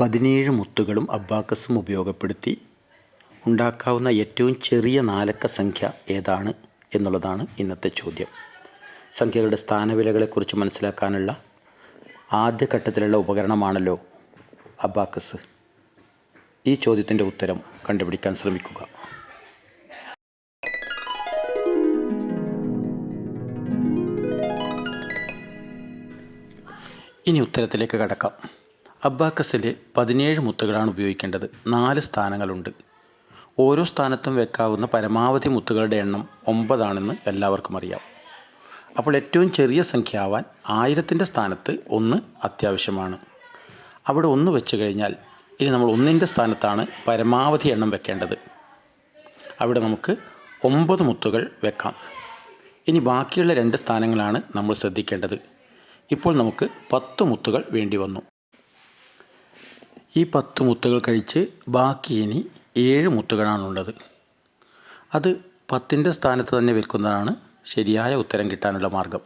17 മുത്തുകളും അബാക്കസും ഉപയോഗപ്പെടുത്തി ഉണ്ടാക്കാവുന്ന ഏറ്റവും ചെറിയ നാലക്ക സംഖ്യ ഏതാണ് എന്നുള്ളതാണ് ഇന്നത്തെ ചോദ്യം. സംഖ്യകളുടെ സ്ഥാനവിലകളെക്കുറിച്ച് മനസ്സിലാക്കാനുള്ള ആദ്യഘട്ടത്തിലുള്ള ഉപകരണമാണല്ലോ അബാക്കസ്. ഈ ചോദ്യത്തിൻ്റെ ഉത്തരം കണ്ടുപിടിക്കാൻ ശ്രമിക്കുക. ഇനി ഉത്തരത്തിലേക്ക് കടക്കാം. അബാക്കസിൽ 17 മുത്തുകളാണ് ഉപയോഗിക്കേണ്ടത്. 4 സ്ഥാനങ്ങളുണ്ട്. ഓരോ സ്ഥാനത്തും വെക്കാവുന്ന പരമാവധി മുത്തുകളുടെ എണ്ണം 9 ആണെന്ന് എല്ലാവർക്കും അറിയാം. അപ്പോൾ ഏറ്റവും ചെറിയ സംഖ്യ ആവാൻ 1000ൻ്റെ സ്ഥാനത്ത് 1 അത്യാവശ്യമാണ്. അവിടെ 1 വെച്ച് കഴിഞ്ഞാൽ ഇനി നമ്മൾ 1ൻ്റെ സ്ഥാനത്താണ് പരമാവധി എണ്ണം വെക്കേണ്ടത്. അവിടെ നമുക്ക് 9 മുത്തുകൾ വെക്കാം. ഇനി ബാക്കിയുള്ള 2 സ്ഥാനങ്ങളാണ് നമ്മൾ ശ്രദ്ധിക്കേണ്ടത്. ഇപ്പോൾ നമുക്ക് 10 മുത്തുകൾ വേണ്ടി വന്നു. ഈ 10 മുത്തുകൾ കഴിച്ച് ബാക്കി ഇനി 7 മുത്തുകളാണുള്ളത്. അത് 10ൻ്റെ സ്ഥാനത്ത് തന്നെ വെക്കുന്നതാണ് ശരിയായ ഉത്തരം കിട്ടാനുള്ള മാർഗം.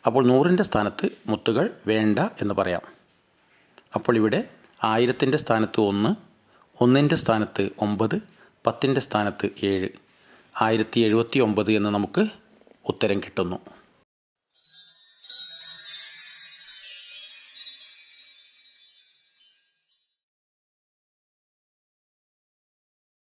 അപ്പോൾ 100ൻ്റെ സ്ഥാനത്ത് മുത്തുകൾ വേണ്ട എന്ന് പറയാം. അപ്പോൾ ഇവിടെ 1000ൻ്റെ സ്ഥാനത്ത് 1, 1ൻ്റെ സ്ഥാനത്ത് 9, 10ൻ്റെ സ്ഥാനത്ത് 7, 1079 എന്ന് നമുക്ക് ഉത്തരം കിട്ടുന്നു.